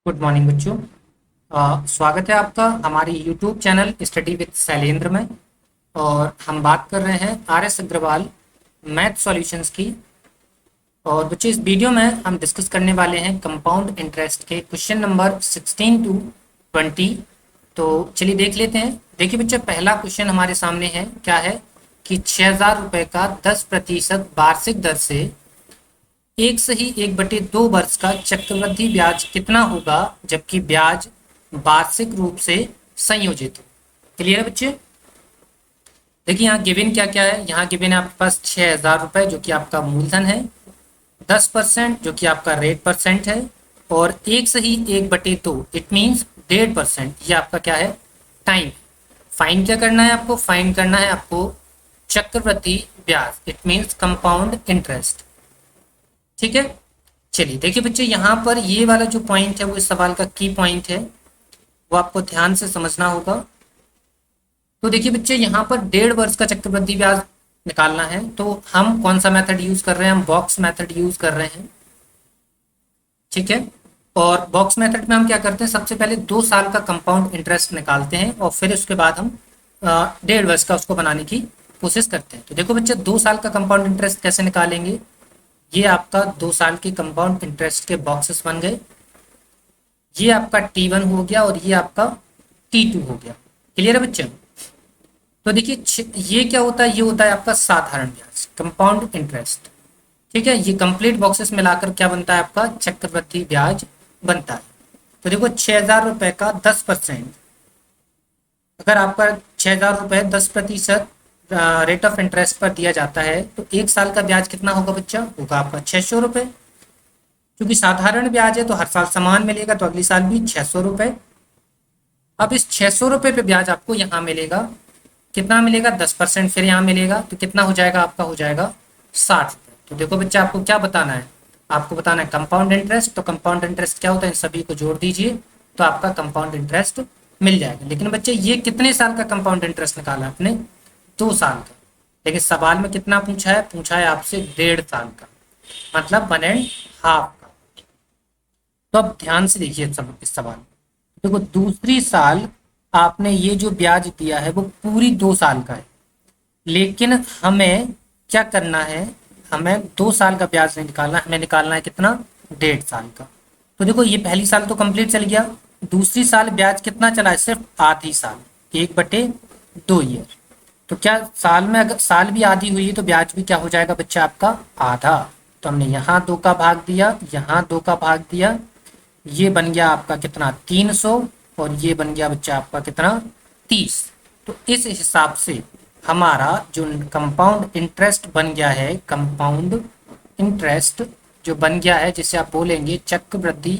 Good morning बच्चों। स्वागत है आपका हमारे YouTube channel study with Shailendra में। और हम बात कर रहे हैं R S Agarwal math solutions की। और बच्चों इस वीडियो में हम डिस्कस करने वाले हैं कंपाउंड इंटरेस्ट के क्वेश्चन नंबर 16 टू 20। तो चलिए देख लेते हैं। देखिए बच्चों, पहला क्वेश्चन हमारे सामने है, क्या है कि 6,000 रुपये का 10% वार्षिक दर से 1/2 वर्ष का चक्रवृद्धि ब्याज कितना होगा जबकि ब्याज वार्षिक रूप से संयोजित हो। क्लियर है बच्चे? देखिए यहाँ गिवन क्या क्या है। यहाँ गिवन है आपके पास 6,000 रुपये जो कि आपका मूलधन है, 10% जो कि आपका रेट परसेंट है, और 1/2 इट मीन्स 1.5% ये आपका क्या है, टाइम। फाइन क्या करना है आपको? फाइन करना है आपको चक्रवृद्धि ब्याज, इट मीन्स कंपाउंड इंटरेस्ट। ठीक है, चलिए देखिए बच्चे, यहाँ पर ये वाला जो पॉइंट है वो इस सवाल का की पॉइंट है, वो आपको ध्यान से समझना होगा। तो देखिए बच्चे, यहाँ पर 1.5 वर्ष का चक्रवृद्धि ब्याज निकालना है, तो हम कौन सा मेथड यूज कर रहे हैं? हम बॉक्स मेथड यूज कर रहे हैं। ठीक है, और बॉक्स मेथड में हम क्या करते हैं, सबसे पहले 2 साल का कंपाउंड इंटरेस्ट निकालते हैं और फिर उसके बाद हम 1.5 वर्ष का उसको बनाने की कोशिश करते हैं। तो देखो बच्चे, 2 साल का कंपाउंड इंटरेस्ट कैसे निकालेंगे? ये आपका 2 साल के कंपाउंड इंटरेस्ट के बॉक्सेस बन गए। ये आपका T1 हो गया और ये आपका T2 हो गया। क्लियर है बच्चे? तो देखिए ये क्या होता है, ये होता है आपका साधारण ब्याज, कंपाउंड इंटरेस्ट। ठीक है, ये कंप्लीट बॉक्सेस मिलाकर क्या बनता है आपका चक्रवृद्धि ब्याज बनता है। तो देखो 6,000 रुपए का 10%, अगर आपका 6,000 रुपए 10% रेट ऑफ इंटरेस्ट पर दिया जाता है तो 1 साल का ब्याज कितना होगा बच्चा? होगा आपका 600 रुपये। क्योंकि साधारण ब्याज है तो हर साल समान मिलेगा, तो अगली साल भी 600 रुपये। अब इस 600 रुपये पे ब्याज आपको यहाँ मिलेगा, कितना मिलेगा? 10% फिर यहाँ मिलेगा, तो कितना हो जाएगा आपका? हो जाएगा 60 रुपये। तो देखो बच्चा, आपको क्या बताना है? आपको बताना है कंपाउंड इंटरेस्ट। तो कंपाउंड इंटरेस्ट क्या होता है, इन सभी को जोड़ दीजिए तो आपका कंपाउंड इंटरेस्ट मिल जाएगा। लेकिन बच्चे ये कितने साल का कंपाउंड इंटरेस्ट निकाला आपने? 2 साल का। लेकिन सवाल में कितना पूछा है? पूछा है आपसे 1.5 साल का, मतलब 1.5 का। तो अब ध्यान से देखिए इस सवाल। देखो दूसरी साल आपने ये जो ब्याज दिया है वो पूरी 2 साल का है, लेकिन हमें क्या करना है? हमें 2 साल का ब्याज नहीं निकालना, हमें निकालना है कितना? 1.5 साल का। तो देखो ये पहली साल तो कंप्लीट चल गया, दूसरी साल ब्याज कितना चला है? सिर्फ आधी साल, 1/2 ईयर। तो क्या साल में अगर साल भी आधी हुई है तो ब्याज भी क्या हो जाएगा बच्चा आपका? आधा। तो हमने यहाँ 2 का भाग दिया, यहाँ 2 का भाग दिया, ये बन गया आपका कितना? 300, और ये बन गया बच्चा आपका कितना? 30। तो इस हिसाब से हमारा जो कंपाउंड इंटरेस्ट बन गया है, कंपाउंड इंटरेस्ट जो बन गया है, जिसे आप बोलेंगे चक्रवृद्धि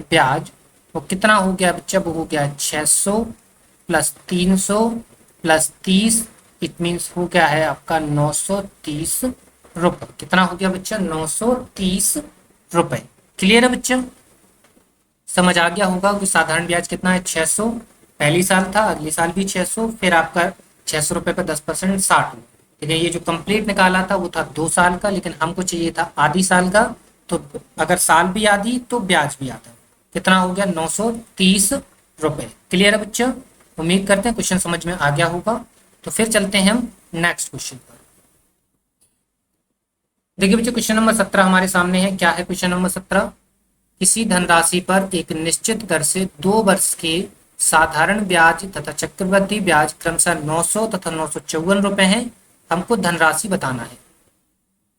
ब्याज, वो कितना हो गया बच्चा? वो हो गया 600 प्लस 300 प्लस 30, इट मीन्स हो गया है आपका 930 रुपये। कितना हो गया बच्चा? 930 रुपये। क्लियर है बच्चा? समझ आ गया होगा कि साधारण ब्याज कितना है? 600 पहली साल था, अगली साल भी 600, फिर आपका 600 रुपये का 10% 60। ठीक है, ये जो कंप्लीट निकाला था वो था 2 साल का, लेकिन हमको चाहिए था आधी साल का। तो अगर साल भी आधी तो ब्याज भी आधा। कितना हो गया? 930 रुपये। क्लियर है बच्चा? उम्मीद करते हैं क्वेश्चन समझ में आ गया होगा। तो फिर चलते हैं हम नेक्स्ट क्वेश्चन पर। देखिए बच्चे, क्वेश्चन नंबर 17 हमारे सामने है। क्या है क्वेश्चन नंबर 17? किसी धनराशि पर एक निश्चित दर से 2 वर्ष के साधारण ब्याज तथा चक्रवृद्धि ब्याज क्रमशः 900 तथा 954 रुपए हैं। हमको धनराशि बताना है।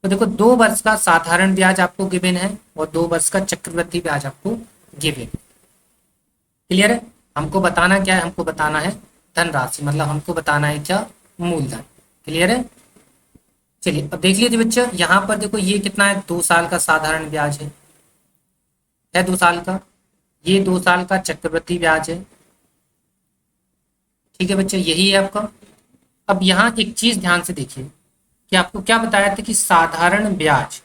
तो देखो 2 वर्ष का साधारण ब्याज आपको गिवन है और 2 वर्ष का चक्रवृद्धि ब्याज आपको गिवन है। क्लियर है? हमको बताना क्या है? हमको बताना है धनराशि, मतलब हमको बताना है क्या? मूलधन। क्लियर है? चलिए अब देख लीजिए बच्चा, यहाँ पर देखो ये कितना है? 2 साल का साधारण ब्याज है 2 साल का। ये 2 साल का चक्रवृद्धि ब्याज है। ठीक है बच्चे, यही है आपका। अब यहाँ एक चीज ध्यान से देखिए कि आपको क्या बताया था कि साधारण ब्याज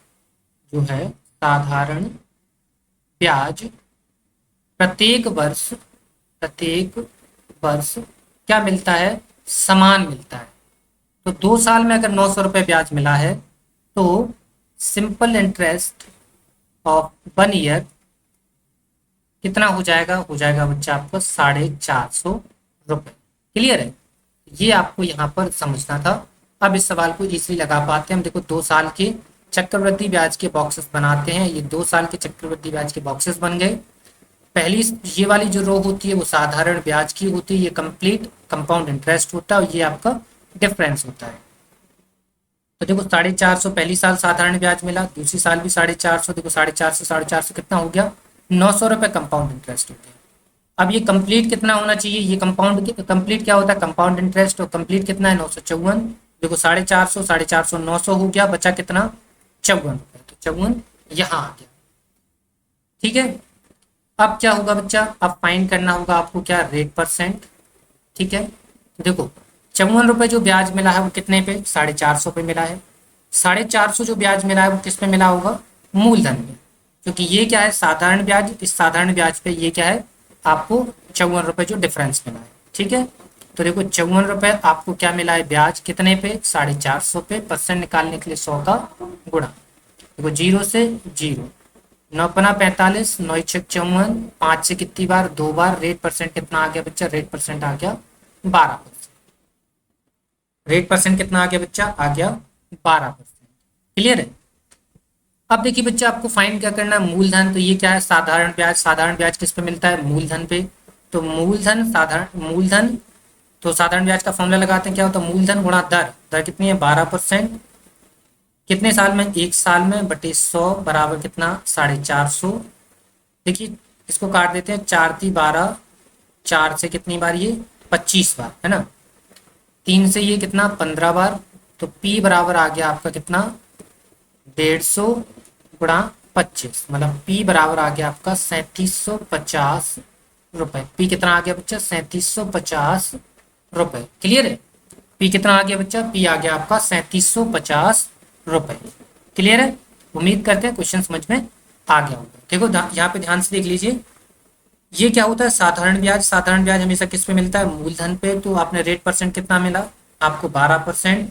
जो है, साधारण ब्याज प्रत्येक वर्ष क्या मिलता है? समान मिलता है। तो 2 साल में अगर 900 रुपये ब्याज मिला है तो सिंपल इंटरेस्ट ऑफ 1 ईयर कितना हो जाएगा बच्चा आपको 450 रुपये। क्लियर है? ये आपको यहाँ पर समझना था। अब इस सवाल को इजीली लगा पाते हैं हम। देखो 2 साल के चक्रवृद्धि ब्याज के बॉक्सेस बनाते हैं। ये 2 साल के चक्रवृद्धि ब्याज के बॉक्सेस बन गए। पहली ये वाली जो रो होती है वो साधारण ब्याज की होती है, ये कंप्लीट कंपाउंड इंटरेस्ट होता है और ये आपका डिफरेंस होता है। तो देखो 450 पहली साल साधारण ब्याज मिला, दूसरी साल भी 450। देखो 450 कितना हो गया, 900 रुपये कंपाउंड इंटरेस्ट हो गया। अब ये कंप्लीट कितना होना चाहिए, ये कंपाउंड कंप्लीट क्या होता है, कंपाउंड इंटरेस्ट। और कंप्लीट कितना है 954। देखो 450 900 हो गया, बचा कितना 54 रुपये। तो 54 यहाँ आ गया। ठीक है, अब क्या होगा बच्चा, अब फाइंड करना होगा आपको क्या, रेट परसेंट। ठीक है, तो देखो 54 रुपये जो ब्याज मिला है वो कितने पे, 450 पे मिला है। 450 जो ब्याज मिला है वो किस पे मिला होगा, मूलधन पे। क्योंकि ये क्या है साधारण ब्याज, इस साधारण ब्याज पे ये क्या है आपको 54 रुपये जो डिफरेंस मिला है। ठीक है, तो देखो 54 रुपये आपको क्या मिला है ब्याज, कितने पे 450 पे। परसेंट निकालने के लिए 100 का गुणा। देखो 0 से 0, 9×45, 9×6 = 54, 5 से कितनी बार, 2 बार। रेट परसेंट कितना आ गया बच्चा, रेट परसेंट आ गया 12%। रेट परसेंट कितना आ गया बच्चा, आ गया 12%। क्लियर है? अब देखिए बच्चा आपको फाइंड क्या करना है, मूलधन। तो ये क्या है साधारण ब्याज, साधारण ब्याज किस पे मिलता है, मूलधन पे। तो मूलधन तो साधारण ब्याज का फॉर्मूला लगाते हैं, क्या होता है मूलधन गुणा दर। दर कितनी है 12%। कितने साल में, 1 साल में, बटे 100 बराबर कितना 450। देखिए इसको काट देते हैं, 4×3 = 12, 4 से कितनी बार ये 25 बार है ना, 3 से ये कितना 15 बार। तो P बराबर आ गया आपका कितना 150 गुणा 25, मतलब P बराबर आ गया आपका 3750 रुपये। P कितना आ गया बच्चा 3750 रुपये। क्लियर है? P कितना आ गया बच्चा, P आ गया आपका 3750 रुपये। क्लियर है? उम्मीद करते हैं क्वेश्चन समझ में आ गया होगा। देखो यहाँ पे ध्यान से देख लीजिए, ये क्या होता है साधारण ब्याज। साधारण ब्याज हमेशा किस पे मिलता है, मूलधन पे। तो आपने रेट परसेंट कितना मिला आपको 12%।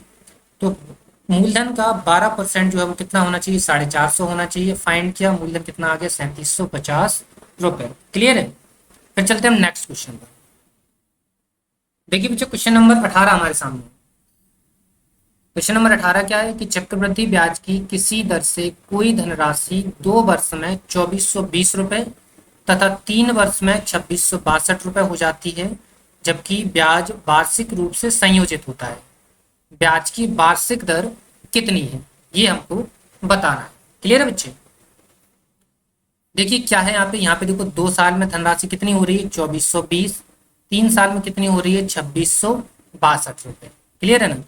तो मूलधन का 12% जो है वो कितना होना चाहिए, 450 होना चाहिए। फाइंड किया, मूलधन कितना आ गया 3750 रुपये। क्लियर है? फिर चलते हैं हम नेक्स्ट क्वेश्चन पर। देखिए बच्चों क्वेश्चन नंबर 18 हमारे सामने। क्वेश्चन नंबर 18 क्या है कि चक्रवृद्धि ब्याज की किसी दर से कोई धनराशि 2 वर्ष में 2420 रुपये तथा 3 वर्ष में 2662 रुपये हो जाती है, जबकि ब्याज वार्षिक रूप से संयोजित होता है। ब्याज की वार्षिक दर कितनी है, ये हमको बताना है। क्लियर है बच्चे? देखिए क्या है यहाँ पे देखो 2 साल में धनराशि कितनी हो रही है 2420, 3 साल में कितनी हो रही है 2662 रुपये। क्लियर है ना?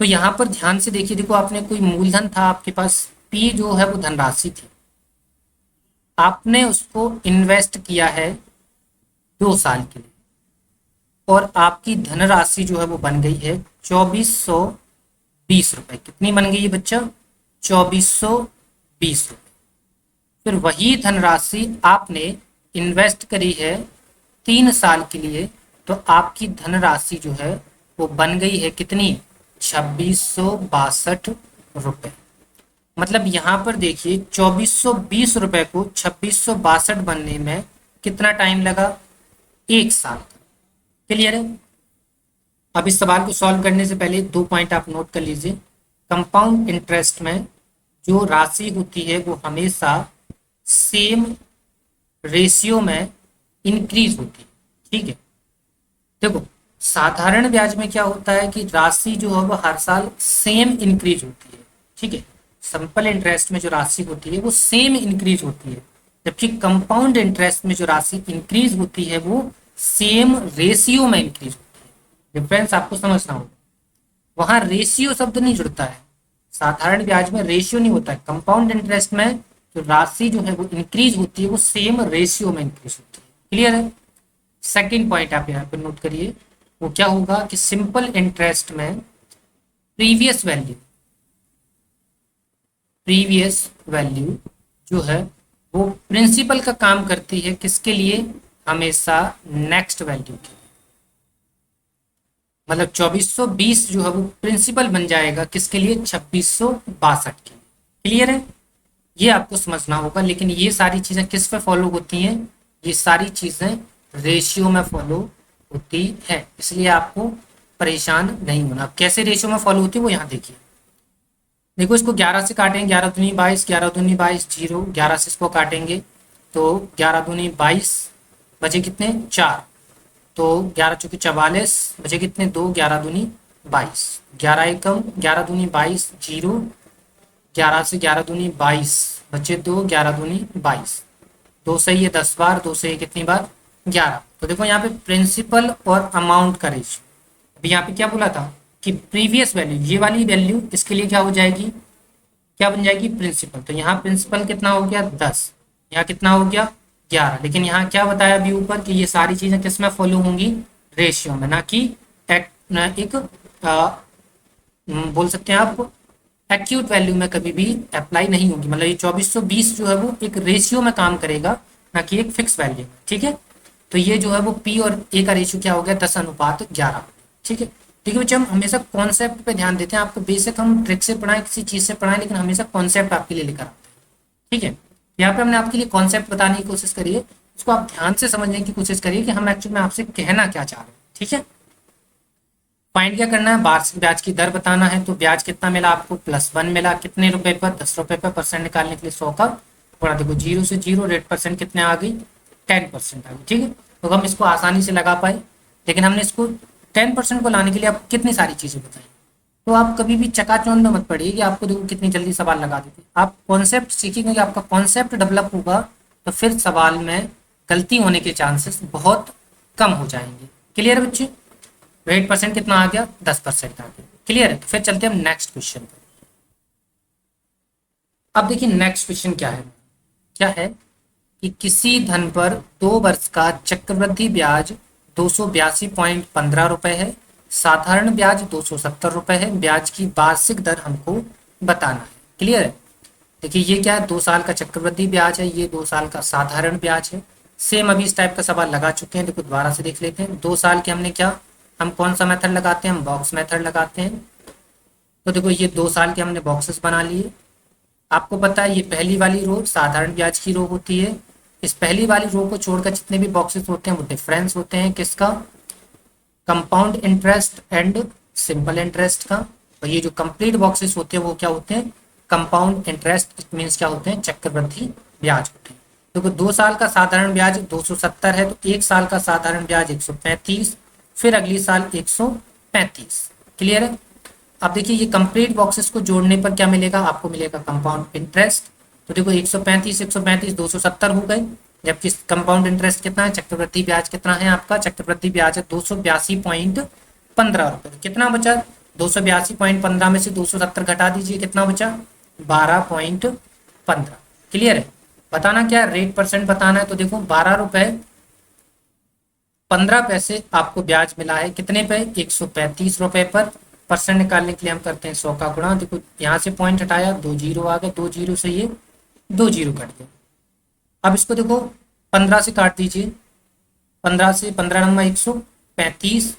तो यहाँ पर ध्यान से देखिए, देखो आपने कोई मूलधन था आपके पास, P जो है वो धनराशि थी, आपने उसको इन्वेस्ट किया है 2 साल के लिए और आपकी धनराशि जो है वो बन गई है 2420 रुपये। कितनी बन गई है बच्चा, 2420 रुपये। फिर वही धनराशि आपने इन्वेस्ट करी है 3 साल के लिए, तो आपकी धनराशि जो है वो बन गई है कितनी 2662 रुपये। मतलब यहाँ पर देखिए 2420 रुपये को 2662 बनने में कितना टाइम लगा, 1 साल का। क्लियर है? अब इस सवाल को सॉल्व करने से पहले 2 पॉइंट आप नोट कर लीजिए। कंपाउंड इंटरेस्ट में जो राशि होती है वो हमेशा सेम रेशियो में इंक्रीज होती है। ठीक है, देखो साधारण ब्याज में क्या होता है कि राशि जो है वो हर साल सेम इंक्रीज होती है। ठीक है, सिंपल इंटरेस्ट में जो राशि होती है वो सेम इंक्रीज होती है, जबकि कंपाउंड इंटरेस्ट में जो राशि इंक्रीज होती है वो सेम रेशियो में इंक्रीज होती है। डिफरेंस आपको समझना होगा, वहां रेशियो शब्द नहीं जुड़ता है। साधारण ब्याज में रेशियो नहीं होता है, कंपाउंड इंटरेस्ट में जो राशि जो है वो इंक्रीज होती है वो सेम रेशियो में इंक्रीज होती है। क्लियर है? सेकेंड पॉइंट आप यहाँ पे नोट करिए, वो क्या होगा कि सिंपल इंटरेस्ट में प्रीवियस वैल्यू जो है वो प्रिंसिपल का काम करती है, किसके लिए, हमेशा नेक्स्ट वैल्यू के। मतलब 2420 जो है वो प्रिंसिपल बन जाएगा किसके लिए, 2662 के लिए। क्लियर है? ये आपको समझना होगा। लेकिन ये सारी चीजें किस पे फॉलो होती हैं? ये सारी चीजें रेशियो में फॉलो होती है, इसलिए आपको परेशान नहीं होना। अब कैसे रेशियो में फॉलो होती है वो यहाँ देखिए। देखो इसको 11 से काटेंगे, 11 दूनी 22, 11 दूनी 22, 0, 11 से इसको काटेंगे तो 11 दूनी 22, बचे कितने 4, तो 11 चौके 44, बचे कितने 2, 11 दूनी 22, 11 एकम 11 दूनी 22, 0, 11 से 11 दूनी 22, बचे 2, 11 दूनी 22, 2 से ये 10 बार, 2 से ये कितनी बार 11। तो देखो यहाँ पे प्रिंसिपल और अमाउंट का रेशियो। अभी यहाँ पे क्या बोला था कि प्रीवियस वैल्यू, ये वाली वैल्यू इसके लिए क्या हो जाएगी, क्या बन जाएगी प्रिंसिपल। तो यहाँ प्रिंसिपल कितना हो गया 10, यहाँ कितना हो गया 11। लेकिन यहाँ क्या बताया अभी ऊपर कि ये सारी चीजें किस में फॉलो होंगी, रेशियो में, ना कि एक बोल सकते हैं आप एक्यूट वैल्यू में कभी भी अप्लाई नहीं होगी। मतलब ये 2420 जो है वो एक रेशियो में काम करेगा, ना कि एक फिक्स वैल्यू में। ठीक है, तो ये जो है वो पी और ए का रेशियो क्या हो गया 10:11। ठीक है, ठीक है बच्चे, हम हमेशा कॉन्सेप्ट पे ध्यान देते हैं। आपको बेसिक हम ट्रिक से पढ़ाएं, किसी चीज से पढ़ाएं, लेकिन हमेशा कॉन्सेप्ट आपके लिए लेकर आते हैं। ठीक है, यहाँ पे हमने आपके लिए कॉन्सेप्ट बताने की कोशिश करी है, उसको आप ध्यान से समझने की कोशिश करिए कि हम एक्चुअली में आपसे कहना क्या चाह रहे हैं। ठीक है, फाइंड क्या करना है, वार्षिक ब्याज की दर बताना है। तो ब्याज कितना मिला आपको, +1 मिला। कितने रुपए पर, 10 रुपए पर। परसेंट निकालने के लिए 100 का थोड़ा देखो 0 से 0, रेट परसेंट कितने आ गई 10% आ गई। ठीक है, तो हम इसको आसानी से लगा पाए। लेकिन हमने इसको 10% को लाने के लिए आपको कितनी सारी चीजें बताई। तो आप कभी भी चकाचौंध में मत पड़िए कि आपको देखो कितनी जल्दी सवाल लगा देते। आप कॉन्सेप्ट सीखेंगे, कि आपका कॉन्सेप्ट डेवलप होगा तो फिर सवाल में गलती होने के चांसेस बहुत कम हो जाएंगे। क्लियर है बच्चे, रेट परसेंट कितना आ गया 10% आ गया। क्लियर है, तो फिर चलते हैं हम नेक्स्ट क्वेश्चन पर। अब देखिए नेक्स्ट क्वेश्चन क्या है, क्या है कि किसी धन पर 2 वर्ष का चक्रवृद्धि ब्याज 282.15 रुपए है, साधारण ब्याज 270 रुपए है। ब्याज की वार्षिक दर हमको बताना है। क्लियर है, देखिए ये क्या है, 2 साल का चक्रवृद्धि ब्याज है, ये 2 साल का साधारण ब्याज है। सेम अभी इस टाइप का सवाल लगा चुके हैं, देखो दोबारा से देख लेते हैं। 2 साल के हमने क्या, हम कौन सा मेथड लगाते हैं, हम बॉक्स मेथड लगाते हैं। तो देखो ये 2 साल के हमने बॉक्सेस बना लिए। आपको पता है ये पहली वाली रो साधारण ब्याज की रो होती है। इस पहली वाली रो को छोड़कर जितने भी बॉक्सेस होते हैं वो डिफरेंस होते हैं किसका, compound interest and simple interest का। और ये जो कंप्लीट बॉक्सेस होते हैं वो क्या होते हैं, कंपाउंड इंटरेस्ट, इट मीन्स क्या होते हैं, चक्रवृद्धि ब्याज होते हैं। देखो 2 साल का साधारण ब्याज 270 है, तो 1 साल का साधारण ब्याज 135, फिर अगली साल 135। क्लियर है, अब देखिए ये कंप्लीट बॉक्सेस को जोड़ने पर क्या मिलेगा, आपको मिलेगा कंपाउंड इंटरेस्ट। तो देखो 135 135 270 हो गए, जबकि कंपाउंड इंटरेस्ट कितना है, चक्रवृद्धि ब्याज कितना है आपका, चक्रवृद्धि ब्याज है 282.15 रुपए। कितना बचा, 282.15 में से 270 घटा दीजिए, कितना बचा 12.15। क्लियर है, बताना क्या है, रेट परसेंट बताना है। तो देखो 12 रुपए 15 पैसे आपको ब्याज मिला है, कितने पे 135 रुपए पर। परसेंट निकालने के लिए हम करते हैं 100 का गुणा। देखो यहाँ से पॉइंट हटाया, 2 जीरो आ गए, 2 जीरो से ये 2 जीरो कट गए। अब इसको देखो 15 से काट दीजिए, 15 से 15 नंबर 135,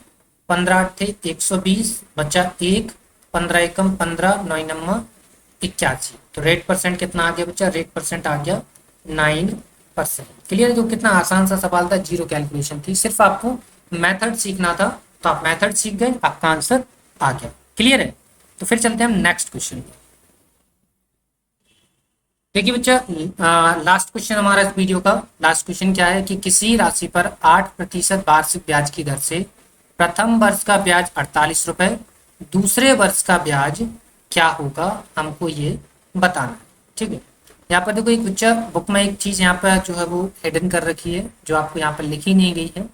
15 अट्ठे 120, बचा 1, 15 एकम 15, 9 नंबर 81। तो रेट परसेंट कितना आ गया बच्चा, रेट परसेंट आ गया 9%। क्लियर, जो कितना आसान सा सवाल था, जीरो कैलकुलेशन थी, सिर्फ आपको मेथड सीखना था। तो आप मेथड सीख गए, आपका आंसर आ गया। क्लियर है, तो फिर चलते हैं हम नेक्स्ट क्वेश्चन पे। देखिए बच्चा, लास्ट क्वेश्चन हमारा इस वीडियो का लास्ट क्वेश्चन क्या है कि किसी राशि पर 8% वार्षिक ब्याज की दर से प्रथम वर्ष का ब्याज 48 रुपए, दूसरे वर्ष का ब्याज क्या होगा, हमको ये बताना है। ठीक है, यहाँ पर देखो एक बच्चा बुक में एक चीज यहाँ पर जो है वो हिडन कर रखी है, जो आपको यहाँ पर लिखी नहीं गई है।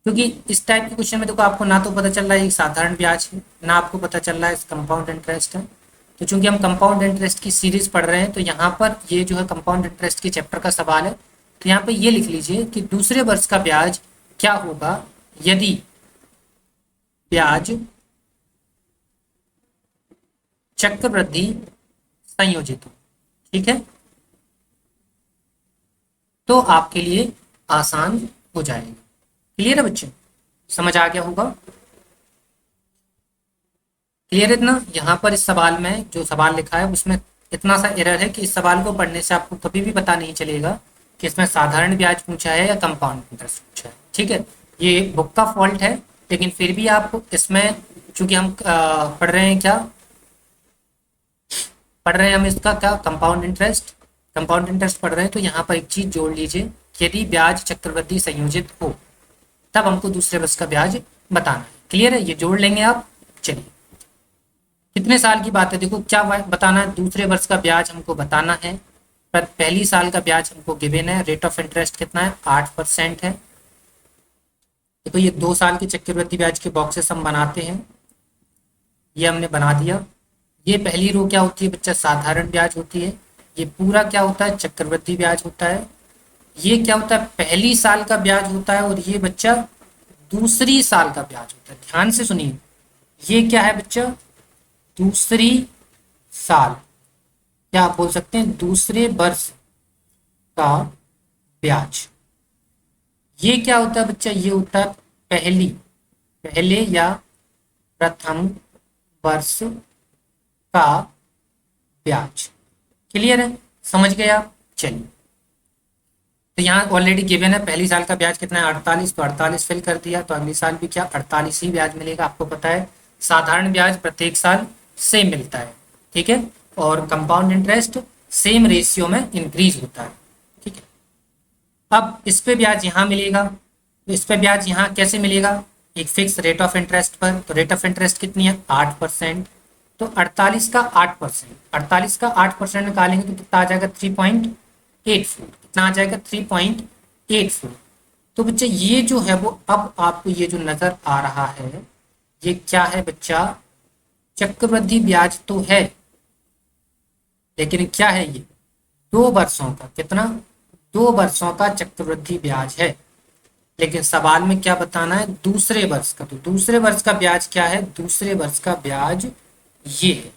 क्योंकि इस टाइप के क्वेश्चन में देखो आपको ना तो पता चल रहा है साधारण ब्याज है, ना आपको पता चल रहा है कंपाउंड इंटरेस्ट है। तो चूंकि हम कंपाउंड इंटरेस्ट की सीरीज पढ़ रहे हैं, तो यहाँ पर ये जो है कंपाउंड इंटरेस्ट के चैप्टर का सवाल है। तो यहाँ पे ये लिख लीजिए कि दूसरे वर्ष का ब्याज क्या होगा यदि ब्याज चक्रवृद्धि संयोजित हो। ठीक है, तो आपके लिए आसान हो जाएगा। क्लियर है बच्चे, समझ आ गया होगा। क्लियर है ना, यहाँ पर इस सवाल में जो सवाल लिखा है उसमें इतना सा एरर है कि इस सवाल को पढ़ने से आपको कभी भी पता नहीं चलेगा कि इसमें साधारण ब्याज पूछा है या कंपाउंड इंटरेस्ट पूछा है। ठीक है, ये बुक का फॉल्ट है, लेकिन फिर भी आप इसमें, चूंकि हम पढ़ रहे हैं क्या पढ़ रहे हैं, हम इसका क्या कंपाउंड इंटरेस्ट पढ़ रहे हैं, तो यहाँ पर एक चीज जोड़ लीजिए, यदि ब्याज चक्रवृद्धि संयोजित हो तब हमको दूसरे वर्ष का ब्याज बताना है। क्लियर है, ये जोड़ लेंगे आप। चलिए, कितने साल की बात है, देखो क्या बताना है, दूसरे वर्ष का ब्याज हमको बताना है। पर पहली साल का ब्याज हमको गिवन है, रेट ऑफ इंटरेस्ट कितना है, 8% है। देखो ये 2 साल के चक्रवृद्धि ब्याज के बॉक्सेस हम बनाते हैं, ये हमने बना दिया। ये पहली रो क्या होती है बच्चा, साधारण ब्याज होती है। ये पूरा क्या होता है, चक्रवृद्धि ब्याज होता है। ये क्या होता है, पहली साल का ब्याज होता है, और ये बच्चा दूसरी साल का ब्याज होता है। ध्यान से सुनिए, ये क्या है बच्चा, दूसरी साल, क्या आप बोल सकते हैं दूसरे वर्ष का ब्याज। ये क्या होता है बच्चा, ये होता है पहले या प्रथम वर्ष का ब्याज। क्लियर है, समझ गए आप। चलिए, तो यहाँ ऑलरेडी गिवन है पहली साल का ब्याज कितना है, 48, तो 48 फिल कर दिया, तो अगली साल भी क्या 48 ही ब्याज मिलेगा। आपको पता है साधारण ब्याज प्रत्येक साल सेम मिलता है, ठीक है, और कंपाउंड इंटरेस्ट सेम रेशियो में इंक्रीज होता है। ठीक है, अब इस पे ब्याज यहाँ मिलेगा, तो इस पे ब्याज यहाँ कैसे मिलेगा, एक फिक्स रेट ऑफ इंटरेस्ट पर। तो रेट ऑफ इंटरेस्ट कितनी है, 8%, तो 48 का 8% निकालेंगे तो कितना आ जाएगा, 3.84। कितना आ जाएगा, 3.84। तो बच्चा ये जो है वो, अब आपको ये जो नजर आ रहा है, ये क्या है बच्चा, चक्रवृद्धि ब्याज तो है, लेकिन क्या है, ये 2 वर्षों का, कितना, 2 वर्षों का चक्रवृद्धि ब्याज है। लेकिन सवाल में क्या बताना है, दूसरे वर्ष का। तो दूसरे वर्ष का ब्याज क्या है, दूसरे वर्ष का ब्याज ये है।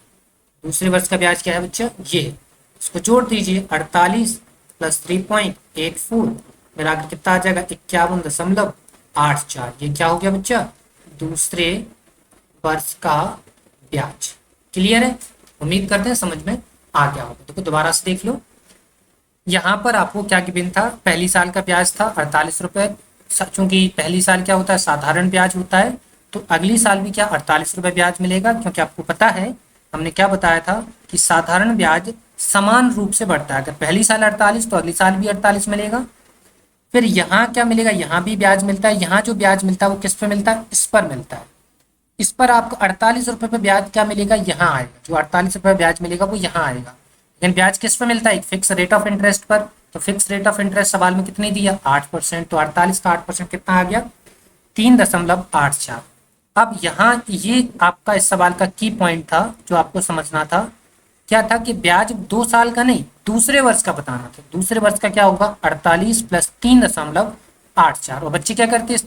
दूसरे वर्ष का ब्याज क्या है बच्चा, ये है। इसको जोड़ दीजिए, 48 प्लस 3.84 मिलाकर कितना आ जाएगा, 51.84। ये क्या हो गया बच्चा, दूसरे वर्ष का ब्याज। क्लियर है, उम्मीद करते हैं समझ में आ गया होगा। देखो दोबारा से देख लो, यहाँ पर आपको क्या गिवन था, पहली साल का ब्याज था 48 रुपए। चूंकि पहली साल क्या होता है, साधारण ब्याज होता है, तो अगली साल भी क्या 48 रुपए ब्याज मिलेगा, क्योंकि आपको पता है हमने क्या बताया था कि साधारण ब्याज समान रूप से बढ़ता है। अगर पहली साल 48 तो अगली साल भी 48 मिलेगा। फिर यहाँ क्या मिलेगा, यहाँ भी ब्याज मिलता है। यहाँ जो ब्याज मिलता है वो किस पे मिलता है, इस पर मिलता है। इस पर आपको 48 रुपए पे ब्याज क्या मिलेगा, यहाँ आएगा। जो 48 रुपए ब्याज मिलेगा वो यहाँ आएगा। लेकिन ब्याज किस पे मिलता है, एक फिक्स रेट ऑफ इंटरेस्ट पर। तो फिक्स रेट ऑफ इंटरेस्ट सवाल में कितनी दिया, 8%। तो 48 का 8% कितना आ गया, 3.84। अब यहाँ ये आपका इस सवाल का की पॉइंट था, जो आपको समझना था। क्या था कि ब्याज 2 साल का नहीं, दूसरे वर्ष का बताना था। दूसरे वर्ष का क्या होगा, 48 प्लस 3.84। और बच्चे क्या करते,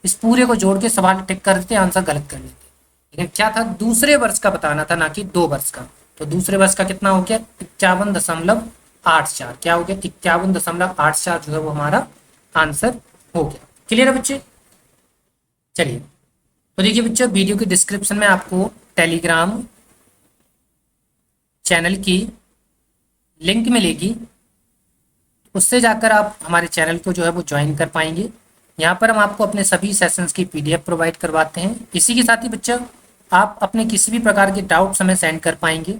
इस पूरे को जोड़ के सवाल टिक कर देते, आंसर गलत कर लेते। लेकिन क्या था, दूसरे वर्ष का बताना था, ना कि 2 वर्ष का। तो दूसरे वर्ष का कितना हो गया, 51.84। क्या हो गया, 51.84 जो है वो हमारा आंसर हो गया। क्लियर है बच्चे। चलिए, तो देखिए बच्चों, वीडियो के डिस्क्रिप्शन में आपको टेलीग्राम चैनल की लिंक मिलेगी, उससे जाकर आप हमारे चैनल को जो है वो ज्वाइन कर पाएंगे। यहाँ पर हम आपको अपने सभी सेशंस की PDF प्रोवाइड करवाते हैं। इसी के साथ ही बच्चों, आप अपने किसी भी प्रकार के डाउट्स हमें सेंड कर पाएंगे।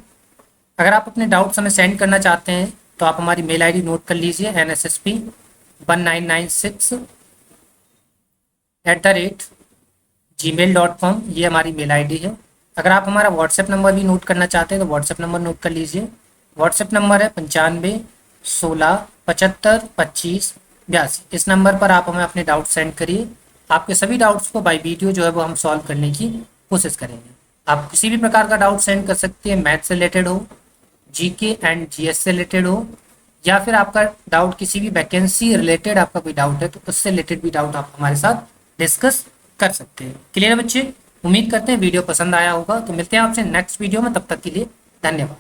अगर आप अपने डाउट्स हमें सेंड करना चाहते हैं तो आप हमारी मेल ID नोट कर लीजिए, nssp1996@gmail.com, ये हमारी मेल ID है। अगर आप हमारा व्हाट्सएप नंबर भी नोट करना चाहते हैं तो व्हाट्सएप नंबर नोट कर लीजिए। व्हाट्सएप नंबर है 95 16 75 25 82। इस नंबर पर आप हमें अपने डाउट सेंड करिए। आपके सभी डाउट्स को बाय वीडियो जो है वो हम सॉल्व करने की कोशिश करेंगे। आप किसी भी प्रकार का डाउट सेंड कर सकते हैं, मैथ से रिलेटेड हो, GK एंड GS से रिलेटेड हो, या फिर आपका डाउट किसी भी वैकेंसी रिलेटेड आपका कोई डाउट है तो उससे रिलेटेड भी डाउट आप हमारे साथ डिस्कस कर सकते हैं। क्लियर है बच्चे, उम्मीद करते हैं वीडियो पसंद आया होगा। तो मिलते हैं आपसे नेक्स्ट वीडियो में, तब तक के लिए धन्यवाद।